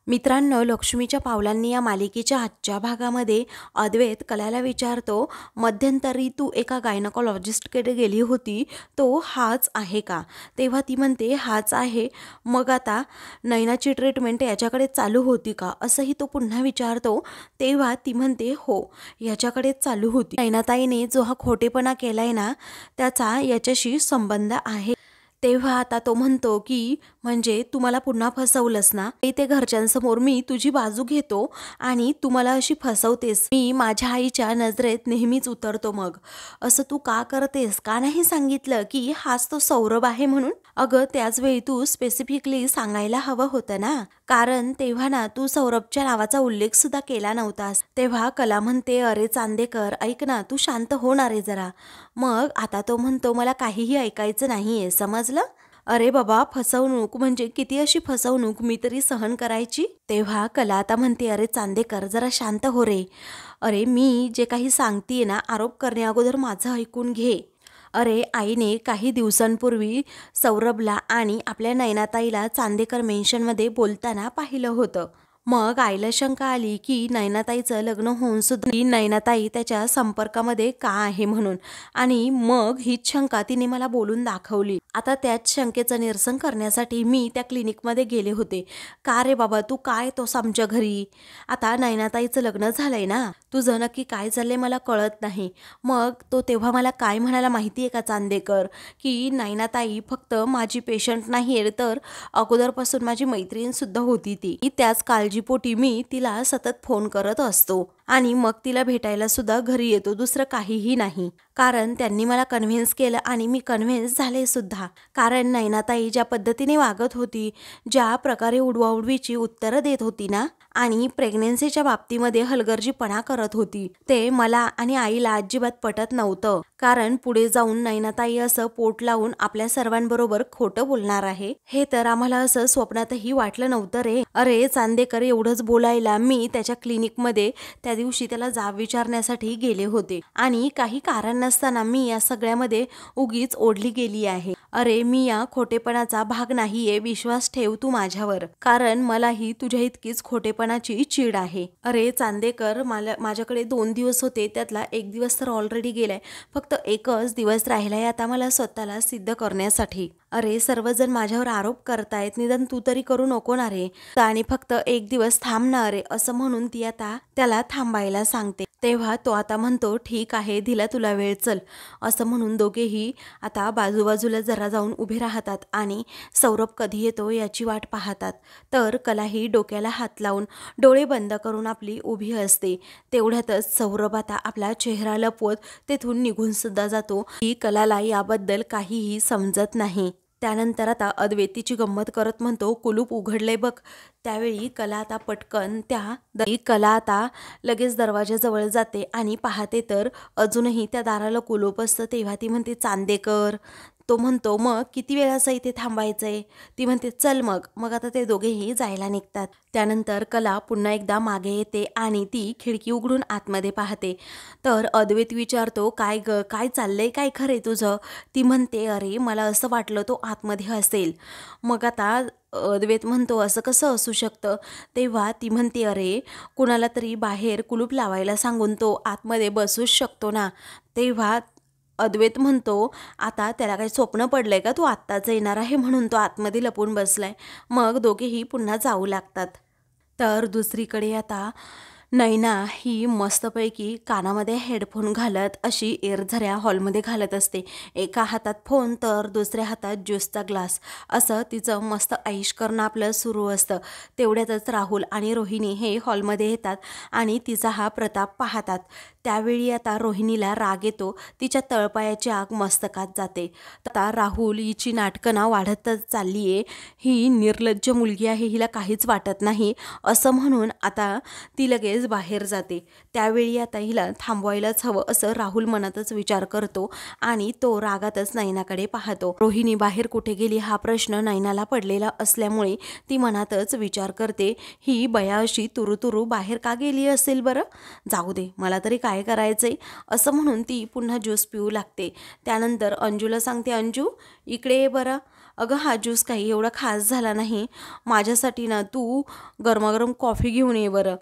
मित्रांनो, लक्ष्मीच्या पावलांनी या मालिकेच्या आजच्या भागामध्ये अद्वैत कलाला विचारतो, मध्यंतरी तू एका गायनोकॉलॉजिस्टकडे गेली होती, तो हाच आहे का? तेव्हा ती म्हणते हाच आहे. मग आता नयनाची ट्रीटमेंट याच्याकडे चालू होती का, असंही तो पुन्हा विचारतो. तेव्हा ती म्हणते हो, याच्याकडेच चालू होती. नयनाताईने जो हा खोटेपणा केलाय ना, त्याचा याच्याशी संबंध आहे. तेव्हा आता तो म्हणतो की म्हणजे तू मला पुन्हा फसवलंस ना, ते घरच्यांसमोर मी तुझी बाजू घेतो आणि तू मला अशी फसवतेस. मी माझ्या आईच्या नजरेत नेहमीच उतरतो. मग असं तू का करतेस? का नाही सांगितलं की हाच तो सौरभ आहे म्हणून? अगं, त्याच वेळी तू स्पेसिफिकली सांगायला हवं होतं ना, कारण तेव्हा ना तू सौरभच्या नावाचा उल्लेख सुद्धा केला नव्हतास. तेव्हा कला म्हणते, अरे चांदेकर, ऐक ना, तू शांत होणार आहे जरा. मग आता तो म्हणतो, मला काहीही ऐकायचं नाहीये, समजलं? अरे बाबा, फसवणूक म्हणजे किती अशी फसवणूक मी तरी सहन करायची? तेव्हा कला आता म्हणते, अरे चांदेकर, जरा शांत हो रे. अरे मी जे काही सांगतेय ना, आरोप करण्या अगोदर माझं ऐकून घे. अरे, आईने काही दिवसांपूर्वी सौरभला आणि आपल्या नयनाताईला चांदेकर मेन्शनमध्ये बोलताना पाहिलं होतं. मग आईला शंका आली की नयनाताईचं लग्न होऊन सुद्धा नयनाताई त्याच्या संपर्कामध्ये का आहे म्हणून, आणि मग हीच शंका तिने मला बोलून दाखवली. आता त्याच शंकेचं निरसन करण्यासाठी मी त्या क्लिनिकमध्ये गेले होते. का रे बाबा, तू काय येतोस आमच्या घरी? आता नयनाताईचं लग्न झालंय ना, तुझं नक्की काय चाललंय मला कळत नाही. मग तो तेव्हा मला काय म्हणाला माहिती आहे का चांदेकर, की नयनाताई फक्त माझी पेशंट नाही आहे, तर अगोदरपासून माझी मैत्रीणसुद्धा होती. ती त्याच काळजीपोटी मी तिला सतत फोन करत असतो आणि मग तिला भेटायला सुद्धा घरी येतो, दुसरं काहीही नाही. कारण त्यांनी मला कन्व्हिन्स केलं आणि मी कन्व्हिन्स झाले सुद्धा. कारण नयनाताई ज्या पद्धतीने वागत होती, ज्या प्रकारे उडवाउडवीची उत्तरं देत होती ना, आणि प्रेग्नेन्सीच्या बाबतीमध्ये हलगर्जीपणा करत होती, ते मला आणि आईला अजिबात पटत नव्हतं. कारण पुढे जाऊन नयनाताई असं पोट लावून आपल्या सर्वांबरोबर खोटं बोलणार आहे, हे तर आम्हाला असं स्वप्नातही वाटलं नव्हतं रे. अरे चांदेकर, एवढंच बोलायला मी त्याच्या क्लिनिकमध्ये त्या दिवशी त्याला जाब विचारण्यासाठी गेले होते आणि काही कारण नसताना मी या सगळ्यामध्ये उगीच ओढली गेली आहे. अरे, मी या खोटेपणाचा भाग नाहीये, विश्वास ठेव तू माझ्यावर, कारण मलाही तुझ्या इतकीच खोटेपणाची चीड आहे. अरे चांदेकर, माझ्याकडे 2 दिवस होते, त्यातला 1 दिवस तर ऑलरेडी गेलाय. फक्त एकच दिवस राहिलाय आता मला स्वतःला सिद्ध करण्यासाठी. अरे, सर्वजण माझ्यावर आरोप करतायत, निदान तू तरी करू नको ना रे. आणि फक्त 1 दिवस थांब ना रे, असं म्हणून ती आता त्याला थांबायला सांगते. तेव्हा तो आता म्हणतो, ठीक आहे, दिला तुला वेळ, चल. असं म्हणून दोघेही आता बाजूबाजूला जरा जाऊन उभे राहतात आणि सौरभ कधी येतो याची वाट पाहतात. तर कलाही डोक्याला हात लावून डोळे बंद करून आपली उभी असते. तेवढ्यातच सौरभ आता आपला चेहरा लपवत तेथून निघून सुद्धा जातो. की कलाला याबद्दल काहीही समजत नाही. त्यानंतर आता अद्वैतीची गंमत करत म्हणतो, कुलूप उघडलंय बघ. त्यावेळी कला आता पटकन कला आता लगेच दरवाजाजवळ जाते आणि पाहते तर अजूनही त्या दाराला कुलूप असतं. तेव्हा ती म्हणते, चांदेकर. तो म्हणतो, मग किती वेळ असं इथे थांबायचंय? ती म्हणते, चल मग. मग आता ते दोघेही जायला निघतात. त्यानंतर कला पुन्हा एकदा मागे येते आणि ती खिडकी उघडून आतमध्ये पाहते. तर अद्वैत विचारतो, काय ग, काय चाललंय, काय खरंय तुझं? ती म्हणते, अरे मला असं वाटलं तो आतमध्ये असेल. मग आता अद्वैत म्हणतो, असं कसं असू शकतं? तेव्हा ती म्हणते, अरे कुणाला तरी बाहेर कुलूप लावायला सांगून तो आतमध्ये बसूच शकतो ना. तेव्हा अद्वैत म्हणतो, आता त्याला काही स्वप्न पडलंय का, तू आत्ताच येणार आहे म्हणून तो आतमध्ये लपून बसलाय. मग दोघेही पुन्हा जाऊ लागतात. तर दुसरीकडे आता नैना ही मस्तपैकी कानामध्ये हेडफोन घालत अशी एरझऱ्या हॉलमध्ये घालत असते. एका हातात फोन तर दुसऱ्या हातात ज्यूसचा ग्लास. असं तिचं मस्त ऐश करणं आपलं सुरू असतं. तेवढ्यातच राहुल आणि रोहिणी हे हॉलमध्ये येतात आणि तिचा हा प्रताप पाहतात. त्यावेळी आता रोहिणीला राग येतो. तिच्या तळपायाची आग मस्तकात जाते. आता राहुल हिची नाटकं ना वाढतच चालली आहे. ही निर्लज्ज मुलगी आहे, हिला काहीच वाटत नाही, असं म्हणून आता ती लगेच बाहेर जाते. त्यावेळी आता हिला थांबवायलाच हवं असं राहुल मनातच विचार करतो आणि तो रागातच नयनाकडे पाहतो. रोहिणी बाहेर कुठे गेली हा प्रश्न नयनाला पडलेला असल्यामुळे ती मनातच विचार करते, ही बया अशी तुरुतुरू बाहेर का गेली असेल बरं? जाऊ दे, मला तरी काय करायचंय, असं म्हणून ती पुन्हा ज्यूस पिऊ लागते. त्यानंतर अंजूला सांगते, अंजू इकडे ये बरं. अगं हा ज्यूस काही एवढा खास झाला नाही, माझ्यासाठी ना तू गरमागरम कॉफी घेऊन ये बरं.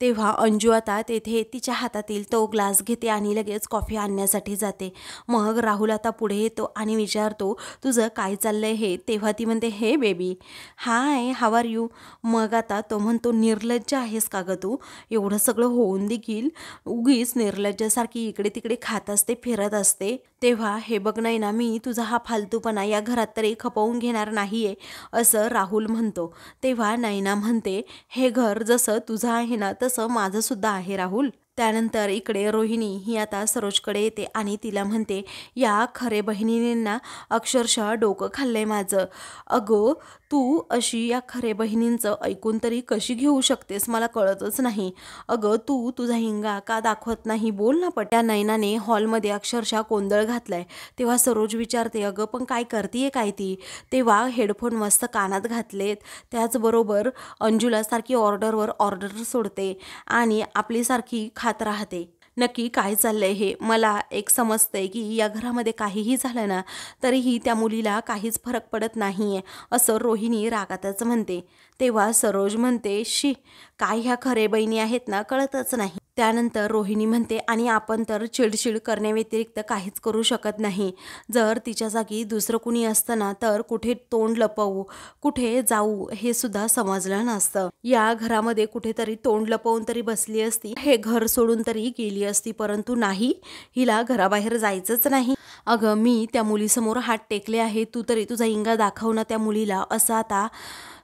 तेव्हा अंजू आता तेथे तिच्या हातातील तो ग्लास घेते आणि लगेच कॉफी आणण्यासाठी जाते. मग राहुल आता पुढे येतो आणि विचारतो, तुझं काय चाललंय हे? तेव्हा ती म्हणते, hey baby, hi, how are you? मग आता तो म्हणतो, निर्लज्ज आहेस का गं तू? एवढं सगळं होऊन देखील उगीच निर्लज्जासारखी इकडे तिकडे खात असते, फिरत असते. तेव्हा हे बघ नाही ना, मी तुझा हा फालतूपणा या घरात तरी खपवून घेणार नाहीये, असं राहुल म्हणतो. तेव्हा नैना म्हणते, हे घर जसं तुझं आहे ना तसं माझं सुद्धा आहे राहुल. त्यानंतर इकडे रोहिणी ही आता सरोजकडे येते आणि तिला म्हणते, या खरे बहिणींना अक्षरशः डोकं खाल्लंय माझं. अगो तू अशी या खरे बहिणींचं ऐकून तरी कशी घेऊ शकतेस, मला कळतच नाही. अगं तू तुझा हिंगा का दाखवत नाही, बोल ना पट. त्या नैनाने हॉलमध्ये अक्षरशः गोंधळ घातलाय. तेव्हा सरोज विचारते, अगं पण काय करतीये काय ती? तेव्हा हेडफोन मस्त कानात घातलेत, त्याचबरोबर अंजुला सारखी ऑर्डरवर ऑर्डर सोडते आणि आपली सारखी खात राहते. नक्की काय चाललंय हे? मला एक समजतंय की या घरामध्ये काहीही झालं ना तरीही त्या मुलीला काहीच फरक पडत नाहीये, असं रोहिणी रागातच म्हणते. तेव्हा सरोज म्हणते, शी, काय ह्या खरे बहिणी आहेत ना, कळतच नाही. त्यानंतर रोहिणी म्हणते, आणि आपण तर चिडचिड करण्याव्यतिरिक्त काहीच करू शकत नाही. जर तिच्या जागी दुसरं कुणी असतं ना तर कुठे तोंड लपवू, कुठे जाऊ हे सुद्धा समजलं नसतं. या घरामध्ये कुठेतरी तोंड लपवून तरी बसली असती, हे घर सोडून तरी गेली असती, परंतु नाही, हिला घराबाहेर जायचंच नाही. अगं मी त्या मुलीसमोर हात टेकले आहे, तू तरी तुझा इंगा दाखव ना त्या मुलीला, असं आता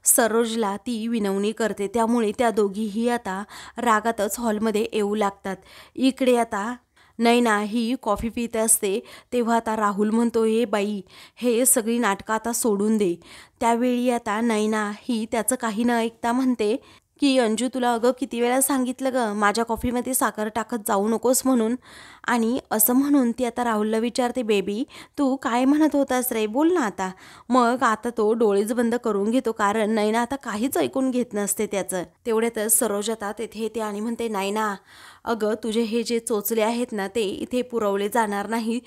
सरोजला ती विनवणी करते. त्यामुळे त्या दोघीही आता रागातच हॉलमध्ये येऊ लागतात. इकडे आता नैना ही कॉफी पित असते. तेव्हा आता राहुल म्हणतो, हे बाई, हे सगळी नाटकं आता सोडून दे. त्यावेळी आता नैना ही त्याचं काही न ऐकता म्हणते की अंजू, तुला अगं किती वेळा सांगितलं ग माझ्या कॉफीमध्ये साखर टाकत जाऊ नकोस म्हणून. आणि असं म्हणून ती आता राहुलला विचारते, बेबी तू काय म्हणत होतास रे, बोल ना आता. मग आता तो डोळेच बंद करून घेतो, कारण नैना आता काहीच ऐकून घेत नसते त्याचं. तेवढ्यातच सरोज आता तेथे येते आणि म्हणते, नैना, अगं तुझे हे जे चोचले आहेत ना ते इथे पुरवले जाणार नाही.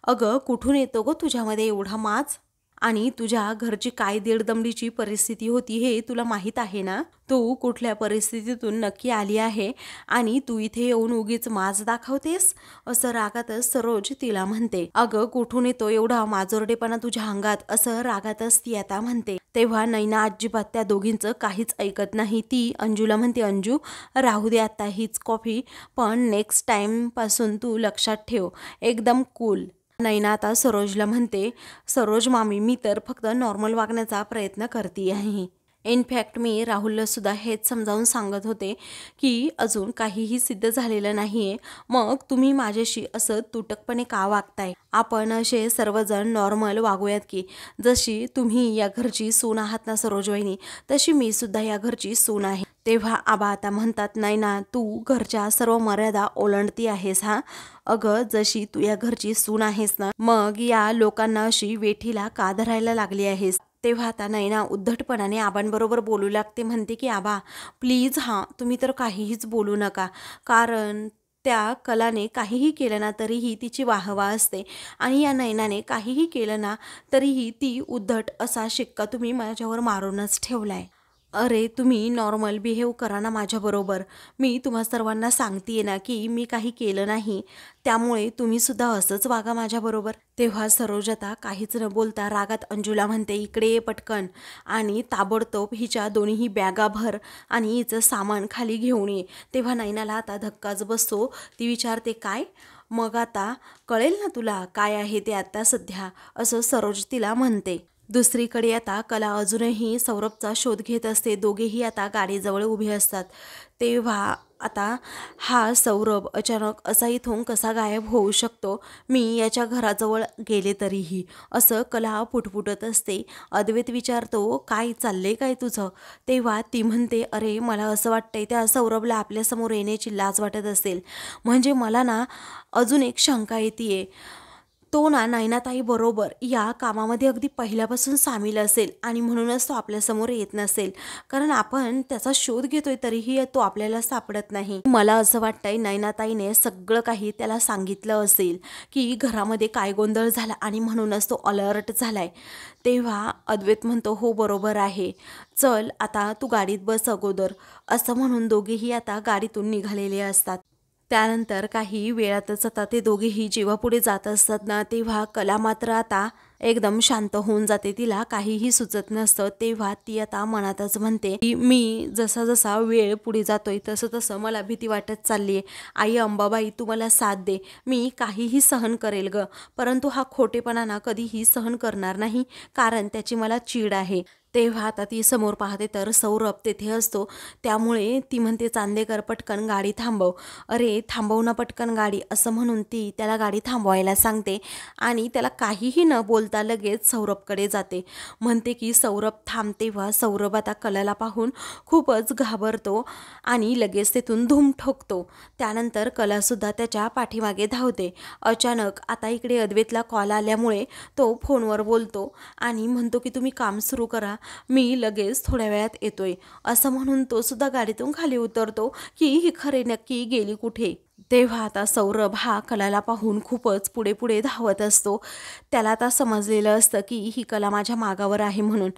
अगं कुठून येतो गं तुझ्यामध्ये एवढा माज? आणि तुझ्या घरची काय दीडदमडीची परिस्थिती होती हे तुला माहीत आहे ना? तू कुठल्या परिस्थितीतून नक्की आली आहे आणि तू इथे येऊन उगीच माज दाखवतेस, असं रागातच सरोज तिला म्हणते. अगं कुठून येतो एवढा माजोरडेपणा तुझ्या अंगात, असं रागातच ती आता म्हणते. तेव्हा नैना अजिबात त्या दोघींचं काहीच ऐकत नाही. ती अंजूला म्हणते, अंजू, राहू दे आता हीच कॉफी, पण नेक्स्ट टाइम पासून तू लक्षात ठेव, एकदम कूल. नैना आता सरोजला म्हणते, सरोज मामी, मी तर फक्त नॉर्मल वागण्याचा प्रयत्न करते आहे. इनफॅक्ट मी राहुलला सुद्धा हेच समजावून सांगत होते की अजून काहीही सिद्ध झालेलं नाहीये, मग तुम्ही माझ्याशी असं तुटकपणे का वागताय? आपण असे सर्वजण नॉर्मल वागूयात की. जशी तुम्ही या घरची सून आहात ना सरोज वहिनी, तशी मी सुद्धा या घरची सून आहे. तेव्हा आबा आता म्हणतात, नैना, तू घरच्या सर्व मर्यादा ओलांडती आहेस हा. अगं जशी तू या घरची सून आहेस ना, मग या लोकांना अशी वेठीला का धरायला लागली आहेस? तेव्हा आता नैना उद्धटपणाने आबांबरोबर बोलू लागते. म्हणते की, आबा प्लीज, हां, तुम्ही तर काहीच बोलू नका, कारण त्या कलाने काहीही केलं ना तरीही तिची वाहवा असते, आणि या नैनाने काहीही केलं ना तरीही ती उद्धट असा शिक्का तुम्ही माझ्यावर मारूनच ठेवलाय. अरे तुम्ही नॉर्मल बिहेव करा ना माझ्याबरोबर. मी तुम्हा सर्वांना सांगतेय ना की मी काही केलं नाही, त्यामुळे तुम्ही सुद्धा असंच वागा माझ्याबरोबर. तेव्हा सरोज आता काहीच न बोलता रागात अंजूला म्हणते, इकडे ये पटकन आणि ताबडतोब हिच्या दोन्हीही बॅगा भर आणि हिचं सामान खाली घेऊन ये. तेव्हा नैनाला आता धक्काच बसतो. ती विचारते, काय? मग आता कळेल ना तुला काय आहे ते आता सध्या, असं सरोज तिला म्हणते. दुसरीकडे आता कला अजूनही सौरभचा शोध घेत असते. दोघेही आता गाडीजवळ उभे असतात. तेव्हा आता हा सौरभ अचानक असा इथून कसा गायब होऊ शकतो, मी याच्या घराजवळ गेले तरीही, असं कला पुटपुटत असते. अद्वैत विचारतो, काय चाललंय काय तुझं? तेव्हा ती म्हणते, अरे मला असं वाटतंय त्या सौरभला आपल्यासमोर येण्याची लाज वाटत असेल. म्हणजे मला ना अजून एक शंका येते. तो ना नयनाताई बरोबर या कामामध्ये अगदी पहिल्यापासून सामील असेल आणि म्हणूनच तो आपल्यासमोर येत नसेल, कारण आपण त्याचा शोध घेतोय तरीही तो आपल्याला सापडत नाही. मला असं वाटतंय नयनाताईने सगळं काही त्याला सांगितलं असेल की घरामध्ये काय गोंधळ झाला आणि म्हणूनच तो अलर्ट झालाय. तेव्हा अद्वैत म्हणतो, हो बरोबर आहे, चल आता तू गाडीत बस अगोदर, असं म्हणून दोघेही आता गाडीतून निघालेले असतात. त्यानंतर काही वेळातच आता ते दोघेही जेव्हा पुढे जात असतात ना, तेव्हा कला मात्र आता एकदम शांत होऊन जाते. तिला काहीही सुचत नसतं. तेव्हा ती आता मनातच म्हणते की मी जसा जसा वेळ पुढे जातोय तसं तसं मला भीती वाटत चालली आहे. आई अंबाबाई तू मला साथ दे, मी काहीही सहन करेल ग, परंतु हा खोटेपणा ना कधीही सहन करणार नाही, कारण त्याची मला चीड आहे. तेव्हा आता ती समोर पाहते तर सौरभ तेथे असतो. त्यामुळे ती म्हणते, चांदेकर पटकन गाडी थांबव. अरे थांबव ना पटकन गाडी, असं म्हणून ती त्याला गाडी थांबवायला सांगते आणि त्याला काहीही न बोलता लगेच सौरभकडे जाते. म्हणते की सौरभ थांब. तेव्हा सौरभ आता कलाला पाहून खूपच घाबरतो आणि लगेच तेथून धूम ठोकतो. त्यानंतर कलासुद्धा त्याच्या पाठीमागे धावते. अचानक आता इकडे अद्वैतला कॉल आल्यामुळे तो फोनवर बोलतो आणि म्हणतो की तुम्ही काम सुरू करा, मी लगेच थोड्या वेळात येतोय, असं म्हणून तो सुद्धा गाडीतून खाली उतरतो की ही खरे नक्की गेली कुठे. तेव्हा आता सौरभ हा कलाला पाहून खूपच पुढे पुढे धावत असतो. त्याला आता समजलेलं असतं की ही कला माझ्या मागावर आहे म्हणून.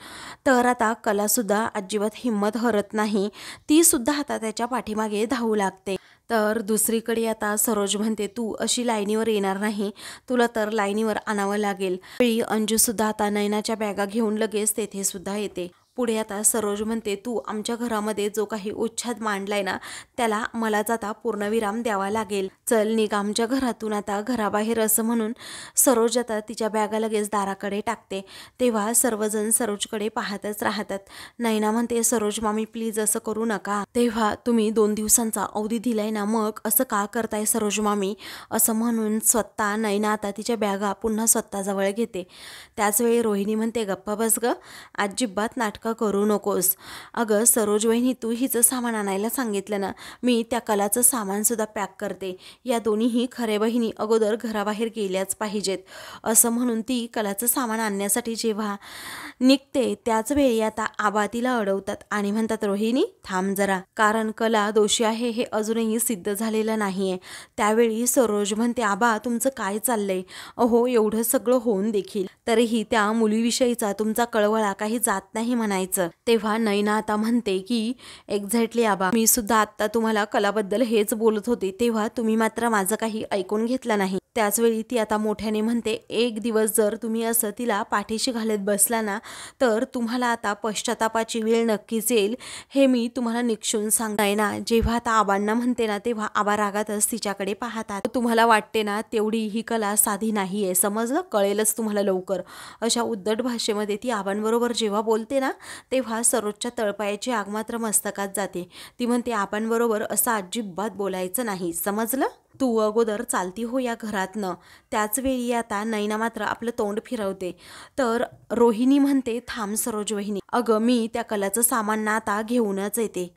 तर आता कलासुद्धा अजिबात हिंमत हरत नाही, ती सुद्धा आता त्याच्या पाठीमागे धावू लागते. तर दुसरीकडे आता सरोज म्हणते, तू अशी लाईनीवर येणार नाही, तुला तर लाईनीवर आणावं लागेल. वेळी अंजूसुद्धा आता नयनाच्या बॅगा घेऊन लगेच तेथे सुद्धा येते. पुढे आता सरोज म्हणते, तू आमच्या घरामध्ये जो काही उच्छाद मांडलाय ना, त्याला मलाच आता पूर्णविराम द्यावा लागेल. चल निघ आमच्या घरातून आता घराबाहेर, असं म्हणून सरोज आता तिच्या बॅगा लगेच दाराकडे टाकते. तेव्हा सर्वजण सरोजकडे पाहतच राहतात. नयना म्हणते, सरोज मामी प्लीज असं करू नका. तेव्हा तुम्ही 2 दिवसांचा अवधी दिलाय ना, मग असं का करताय सरोज मामी, असं म्हणून स्वतः नयना आता तिच्या बॅगा पुन्हा स्वतःजवळ घेते. त्याचवेळी रोहिणी म्हणते, गप्पा बस ग, अजिबात नाटक करू नकोस. अगं सरोज वहिनी, तू हिचं सामान आणायला सांगितलं ना, मी त्या कलाचं सामान सुद्धा पॅक करते. या दोन्हीही खरे बहिणी अगोदर घराबाहेर गेल्याच पाहिजेत, असं म्हणून ती कलाचं सामान आणण्यासाठी जेव्हा निघते त्याच वेळी आता आबा तिला अडवतात आणि म्हणतात, रोहिणी थांब जरा, कारण कला दोषी आहे हे अजूनही सिद्ध झालेलं नाहीये. त्यावेळी सरोज म्हणते, आबा तुमचं काय चाललंय, अहो एवढं सगळं होऊन देखील तरीही त्या मुलीविषयीचा तुमचा कळवळा काही जात नाही म्हणायचं. तेव्हा नयना आता म्हणते की एक्झॅक्टली आबा, मी सुद्धा आता तुम्हाला कलाबद्दल हेच बोलत होते, तेव्हा तुम्ही मात्र माझं काही ऐकून घेतलं नाही. त्याचवेळी ती आता मोठ्याने म्हणते, एक दिवस जर तुम्ही असं तिला पाठीशी घालत बसला ना, तर तुम्हाला आता पश्चातापाची वेळ नक्कीच येईल, हे मी तुम्हाला निक्षून सांगताय ना. जेव्हा आता आबांना म्हणते ना, तेव्हा आबा रागातच तिच्याकडे पाहतात. तुम्हाला वाटते ना तेवढी ही कला साधी नाहीये, समजलं, कळेलच तुम्हाला लवकर. अशा उद्धट भाषेमध्ये ती आबांबरोबर जेव्हा बोलते ना, तेव्हा सरोजच्या तळपायाची आग मात्र मस्तकात जाते. ती म्हणते, आबांबरोबर असं अजिबात बोलायचं नाही, समजलं, तू अगोदर चालती हो या घरातनं. त्याचवेळी आता नयना मात्र आपलं तोंड फिरवते. तर रोहिणी म्हणते, थांब सरोज वहिनी, अगं मी त्या कलाचं सामान ना आता घेऊनच येते.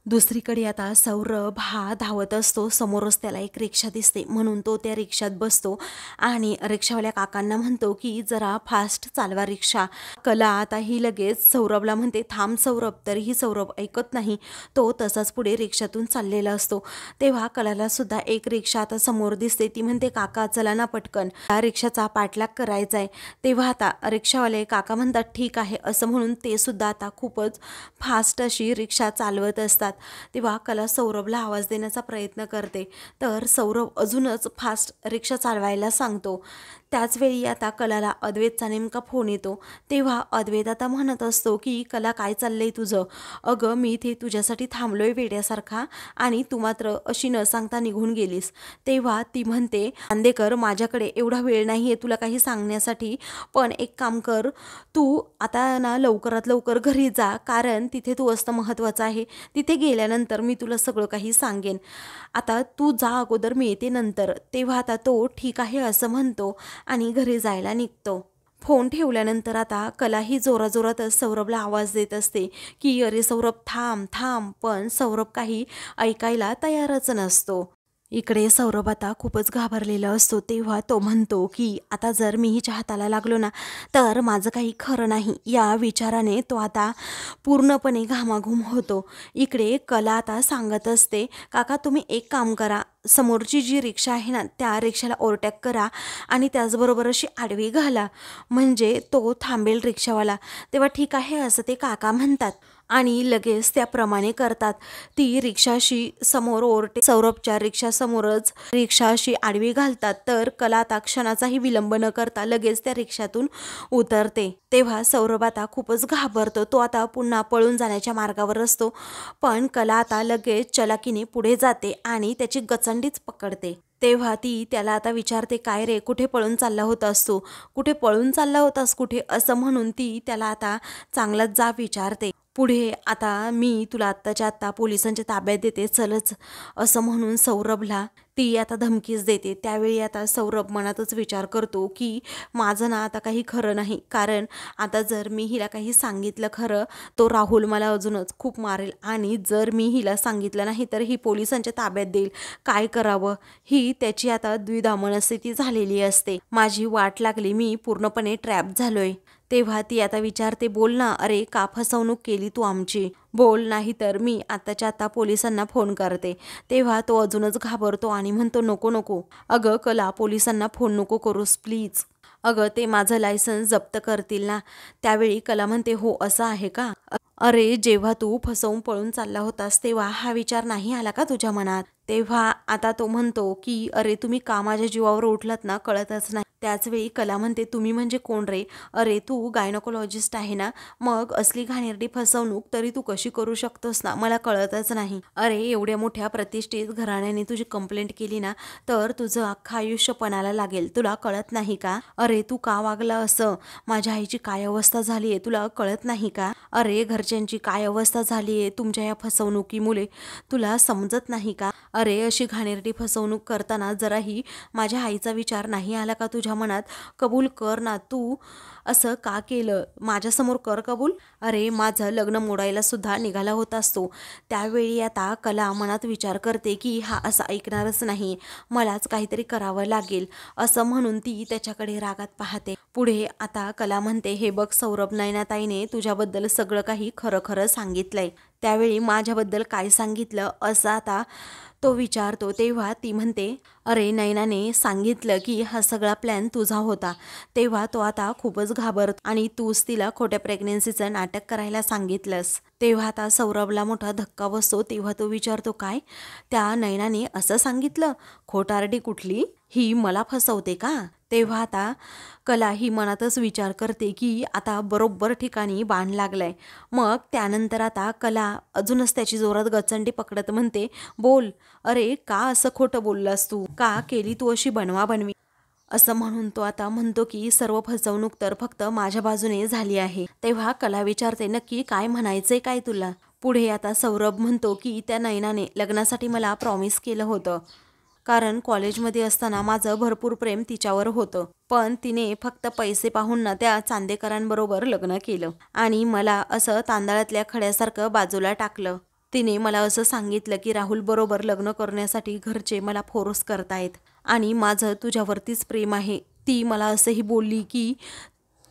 दुसरीकडे आता सौरभ हा धावत असतो. समोरच त्याला एक रिक्षा दिसते, म्हणून तो त्या रिक्षात बसतो आणि रिक्षावाल्या काकांना म्हणतो की जरा फास्ट चालवा रिक्षा. कला आता ही लगेच सौरभला म्हणते, थांब सौरभ, तरीही सौरभ ऐकत नाही. तो तसाच पुढे रिक्षातून चाललेला असतो. तेव्हा कलाला सुद्धा एक रिक्षा आता समोर दिसते. ती म्हणते, काका चला ना पटकन, त्या रिक्षाचा पाठलाग करायचा आहे. तेव्हा आता रिक्षावाले काका म्हणतात, ठीक आहे, असं म्हणून ते सुद्धा आता खूपच फास्ट अशी रिक्षा चालवत असतात. तेव्हा कला सौरभला आवाज देण्याचा प्रयत्न करते, तर सौरभ अजूनच फास्ट रिक्षा चालवायला सांगतो. त्याचवेळी आता कलाला अद्वैतचा नेमका फोन येतो. तेव्हा अद्वैत आता म्हणत असतो की कला काय चाललंय तुझं, अगं मी इथे तुझ्यासाठी थांबलोय वेड्यासारखा आणि तू मात्र अशी न सांगता निघून गेलीस. तेव्हा ती म्हणते, चांदेकर माझ्याकडे एवढा वेळ नाही आहे तुला काही सांगण्यासाठी, पण एक काम कर, तू आता ना लवकरात लवकर घरी जा, कारण तिथे तू असणं महत्त्वाचं आहे. तिथे गेल्यानंतर मी तुला सगळं काही सांगेन. आता तू जा अगोदर, मी येते नंतर. तेव्हा आता तो ठीक आहे असं म्हणतो आणि घरी जायला निघतो. फोन ठेवल्यानंतर आता कलाही जोराजोरातच सौरभला आवाज देत असते की अरे सौरभ थांब थांब, पण सौरभ काही ऐकायला तयारच नसतो. इकडे सौरभ आता खूपच घाबरलेला असतो. तेव्हा तो म्हणतो की आता जर मी हिच्या हाताला लागलो ना तर माझं काही खरं नाही. या विचाराने तो आता पूर्णपणे घामाघूम होतो. इकडे कला आता सांगत असते, काका तुम्ही एक काम करा, समोरची जी रिक्षा आहे ना त्या रिक्षाला ओव्हरटेक करा आणि त्याचबरोबर अशी आडवी घाला, म्हणजे तो थांबेल रिक्षावाला. तेव्हा ठीक आहे असं ते काका म्हणतात आणि लगेच त्याप्रमाणे करतात. ती रिक्षाशी समोर सौरभच्या रिक्षासमोरच रिक्षाशी आडवी घालतात. तर कला आता क्षणाचाही विलंब न करता लगेच त्या रिक्षातून उतरते. तेव्हा सौरभ आता खूपच घाबरतो. तो आता पुन्हा पळून जाण्याच्या मार्गावर असतो, पण कला आता लगेच चलाकीने पुढे जाते आणि त्याची गचंडीच पकडते. तेव्हा ती त्याला आता विचारते, काय रे कुठे पळून चालला होतास तू, कुठे पळून चालला होतास कुठे, असं म्हणून ती त्याला आता चांगलाच जाब विचारते. पुढे आता मी तुला आत्ताच्या आत्ता पोलिसांच्या ताब्यात देते चलच, असं म्हणून सौरभला ती आता धमकीच देते. त्यावेळी आता सौरभ मनातच विचार करतो की माझं ना आता काही खरं नाही, कारण आता जर मी हिला काही सांगितलं खरं तो राहुल मला अजूनच खूप मारेल आणि जर मी हिला सांगितलं नाही तर ही पोलिसांच्या ताब्यात देईल. काय करावं, ही त्याची आता द्विधा मनस्थिती झालेली असते. माझी वाट लागली, मी पूर्णपणे ट्रॅप झालोय. तेव्हा ती आता विचारते, बोल ना, अरे का फसवणूक केली तू आमची, बोल, नाही तर मी आत्ताच्या आत्ता पोलिसांना फोन करते. तेव्हा तो अजूनच घाबरतो आणि म्हणतो, नको नको अगं कला, पोलिसांना फोन नको करूस प्लीज, अगं ते माझं लायसन्स जप्त करतील ना. त्यावेळी कला म्हणते, हो असं आहे का, अरे जेव्हा तू फसवून पळून चालला होतास तेव्हा हा विचार नाही आला का तुझ्या मनात. तेव्हा आता तो म्हणतो की अरे तुम्ही का माझ्या जीवावर उठलात ना कळतच नाही. त्याचवेळी कला म्हणते, तुम्ही म्हणजे कोण रे, अरे तू गायनोकोलॉजिस्ट आहे ना, मग असली घाणेरडी फसवणूक तरी तू कशी करू शकतोस ना, मला कळतच नाही. अरे एवढ्या मोठ्या प्रतिष्ठित घराण्याने तुझी कंप्लेंट केली ना तर तुझं अख्खं आयुष्य पणाला लागेल, तुला कळत नाही का, अरे तू का वागला असं, माझ्या आईची काय अवस्था झाली आहे तुला कळत नाही का, अरे घरच्यांची काय अवस्था झाली आहे तुमच्या या फसवणुकीमुळे, तुला समजत नाही का, अरे अशी घाणेरडी फसवणूक करताना जराही माझ्या आईचा विचार नाही आला का तुझ्या मनात, कबूल कर ना, तू असं का केलं माझ्यासमोर, कर कबूल, अरे माझं लग्न मोडायला सुद्धा निघाला होता असतो. त्यावेळी आता कला मनात विचार करते की हा असं ऐकणारच नाही, मलाच काहीतरी करावं लागेल, असं म्हणून ती त्याच्याकडे रागात पाहते. पुढे आता कला म्हणते, हे बघ सौरभ, नयनाताईने तुझ्याबद्दल सगळं काही खरं खरं सांगितलंय. त्यावेळी माझ्याबद्दल काय सांगितलं असं आता तो विचारतो. तेव्हा ती म्हणते, अरे नयनाने सांगितलं की हा सगळा प्लॅन तुझा होता. तेव्हा तो आता खूपच घाबरतो आणि तूच तिला खोट्या प्रेग्नेन्सीचं नाटक करायला सांगितलंस. तेव्हा आता सौरभला मोठा धक्का बसतो. तेव्हा तो विचारतो, काय त्या नयनाने असं सांगितलं, खोटारडी कुठली, ही मला फसवते का. तेव्हा आता कला ही मनातच विचार करते की आता बरोबर ठिकाणी बाण लागलाय. मग त्यानंतर आता कला अजूनच त्याची जोरात गचंडी पकडत म्हणते, बोल, अरे का असं खोटं बोललास तू, का केली तू अशी बनवाबनवी, असं म्हणून तो आता म्हणतो की सर्व फसवणूक तर फक्त माझ्या बाजूने झाली आहे. तेव्हा कला विचारते, नक्की काय म्हणायचंय काय तुला. पुढे आता सौरभ म्हणतो की त्या नयनाने लग्नासाठी मला प्रॉमिस केलं होतं, कारण कॉलेजमध्ये असताना माझं भरपूर प्रेम तिच्यावर होतं, पण तिने फक्त पैसे पाहून ना त्या चांदेकरांबरोबर लग्न केलं आणि मला असं तांदळातल्या खड्यासारखं बाजूला टाकलं. तिने मला असं सांगितलं की राहुल बरोबर लग्न करण्यासाठी घरचे मला फोर्स करतायत आणि माझं तुझ्यावरतीच प्रेम आहे. ती मला असंही बोलली की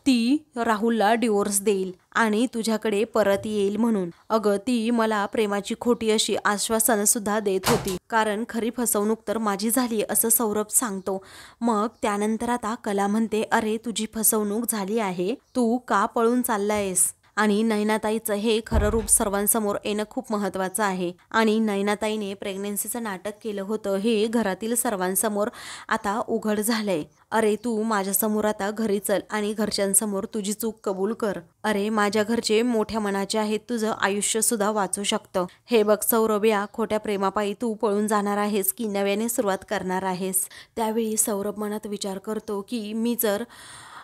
ती राहुलला डिवोर्स देईल आणि तुझ्याकडे परत येईल म्हणून. अगं ती मला प्रेमाची खोटी अशी आश्वासनं सुद्धा देत होती, कारण खरी फसवणूक तर माझी झाली असं सौरभ सांगतो. मग त्यानंतर आता कला म्हणते, अरे तुझी फसवणूक झाली आहे, तू का पळून चाललायस, आणि नयनाताईचं हे खरं रूप सर्वांसमोर येणं खूप महत्त्वाचं आहे. आणि नयनाताईने प्रेग्नेन्सीचं नाटक केलं होतं हे घरातील सर्वांसमोर आता उघड झालंय. अरे तू माझ्यासमोर आता घरी चल आणि घरच्यांसमोर तुझी चूक कबूल कर. अरे माझ्या घरचे मोठ्या मनाचे आहेत, तुझं आयुष्य सुद्धा वाचू शकतं. हे बघ सौरभ, या खोट्या प्रेमापायी तू पळून जाणार आहेस की नव्याने सुरुवात करणार आहेस. त्यावेळी सौरभ मनात विचार करतो की मी जर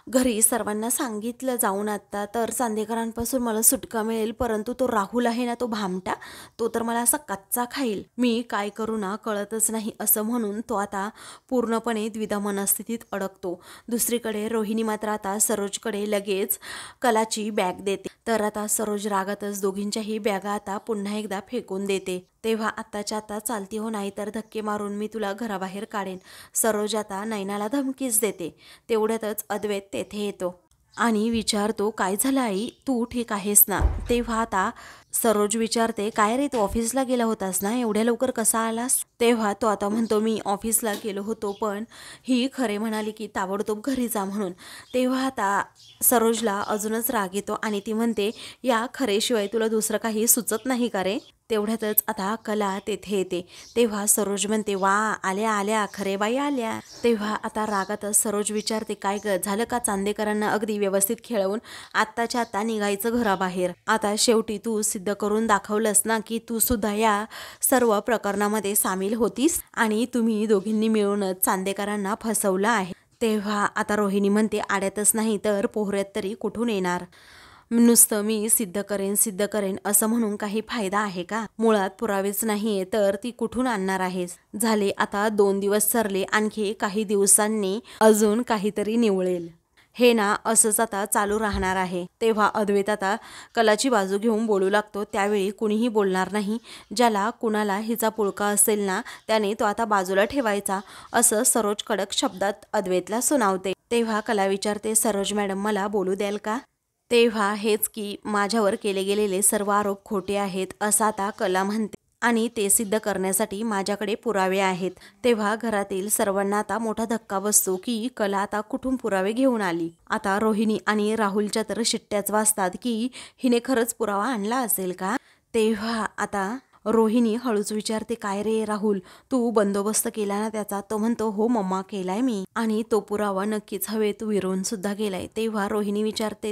घरी सर्वांना सांगितलं जाऊन आता तर चांदेकरांपासून मला सुटका मिळेल, परंतु तो राहुल आहे ना, तो भामटा, तो तर मला असा कच्चा खाईल. मी काय करू ना कळतच नाही असं म्हणून तो आता पूर्णपणे द्विधा मनस्थितीत अडकतो. दुसरीकडे रोहिणी मात्र आता सरोजकडे लगेच कलाची बॅग देते. तर आता सरोज रागातच दोघींच्याही बॅगा आता पुन्हा एकदा फेकून देते. तेव्हा आत्ताच्या आता चालती हो, नाही तर धक्के मारून मी तुला घराबाहेर काढेन. सरोज आता नैनाला धमकीच देते. तेवढ्यातच अद्वैत तेथे येतो आणि विचारतो, काय झालं आई, तू ठीक आहेस ना? तेव्हा आता सरोज विचारते, काय रे, तू ऑफिसला गेला होतास ना, एवढ्या लवकर कसा आलास? तेव्हा तो आता म्हणतो, मी ऑफिसला गेलो होतो, पण ही खरे म्हणाली की ताबडतोब घरी जा म्हणून. तेव्हा आता सरोजला अजूनच राग येतो आणि ती म्हणते, या खरेशिवाय तुला दुसरं काही सुचत नाही का रे? तेवढ्यातच आता कला तेथे येते. तेव्हा सरोज म्हणते, वा, आल्या आल्या खरेबाई आल्या. तेव्हा आता रागातच सरोज विचारते, काय ग, झालं का चांदेकरांना अगदी व्यवस्थित खेळवून आत्ताच्या आत्ता निघायचं घराबाहेर? आता शेवटी तू सिद्ध करून दाखवलंस ना की तू सुद्धा या सर्व प्रकरणामध्ये सामील होतीस आणि तुम्ही दोघींनी मिळूनच चांदेकरांना फसवलं आहे. तेव्हा आता रोहिणी म्हणते, आड्यातच नाही तर पोहऱ्यात तरी कुठून येणार? नुसतं मी सिद्ध करेन असं म्हणून काही फायदा आहे का? मुळात पुरावेच नाहीये तर ती कुठून आणणार आहेस? झाले आता 2 दिवस सरले, आणखी काही दिवसांनी अजून काहीतरी निवळेल. हे ना असंच आता चालू राहणार आहे. तेव्हा अद्वैत आता कलाची बाजू घेऊन बोलू लागतो. त्यावेळी कुणीही बोलणार नाही. ज्याला कुणाला हिचा पुळका असेल ना त्याने तो आता बाजूला ठेवायचा, असं सरोज कडक शब्दात अद्वैतला सुनावते. तेव्हा कला विचारते, सरोज मॅडम मला बोलू द्याल का? तेव्हा हेच की माझ्यावर केले गेलेले सर्व आरोप खोटे आहेत असं आता कला म्हणते आणि ते सिद्ध करण्यासाठी माझ्याकडे पुरावे आहेत. तेव्हा घरातील सर्वांना आता मोठा धक्का बसतो की कला आता कुठून पुरावे घेऊन आली. आता रोहिणी आणि राहुलच्या तर शिट्ट्याच वाजतात की हिने खरंच पुरावा आणला असेल का? तेव्हा आता रोहिणी हळूच विचारते, काय रे राहुल, तू बंदोबस्त केला ना त्याचा? तो म्हणतो, हो मम्मा, केलाय मी, आणि तो पुरावा नक्कीच हवेत विरून सुद्धा गेलाय. तेव्हा रोहिणी विचारते,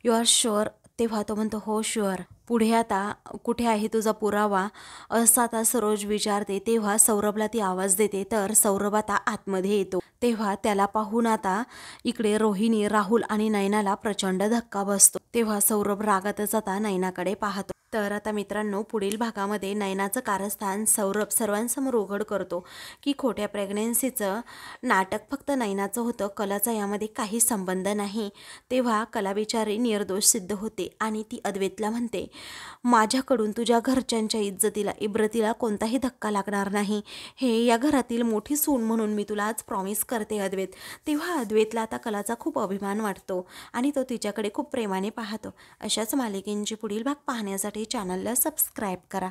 यू आर शुअर? तेव्हा तो म्हणतो, हो शुअर. पुढे आता कुठे आहे तुझा पुरावा असं आता सरोज विचारते. तेव्हा सौरभला ती आवाज देते. तर सौरभ आता आतमध्ये येतो. तेव्हा त्याला पाहून आता इकडे रोहिणी, राहुल आणि नैनाला प्रचंड धक्का बसतो. तेव्हा सौरभ रागातच आता नैनाकडे पाहतो. तर आता मित्रांनो, पुढील भागामध्ये नैनाचं कारस्थान सौरभ सर्वांसमोर उघड करतो की खोट्या प्रेग्नन्सीचं नाटक फक्त नैनाचं होतं, कलाचा यामध्ये काही संबंध नाही. तेव्हा कला बिचारी निर्दोष सिद्ध होते आणि ती अद्वैतला म्हणते, माझ्याकडून तुझ्या घरच्यांच्या इब्रतीला कोणताही धक्का लागणार नाही. हे या घरातील मोठी सून म्हणून मी तुला आज प्रॉमिस करते अद्वैत. तेव्हा अद्वैतला आता कलाचा खूप अभिमान वाटतो आणि तो तिच्याकडे खूप प्रेमाने पाहतो. अशाच मालिकेंची पुढील भाग पाहण्यासाठी चॅनलला सबस्क्राईब करा.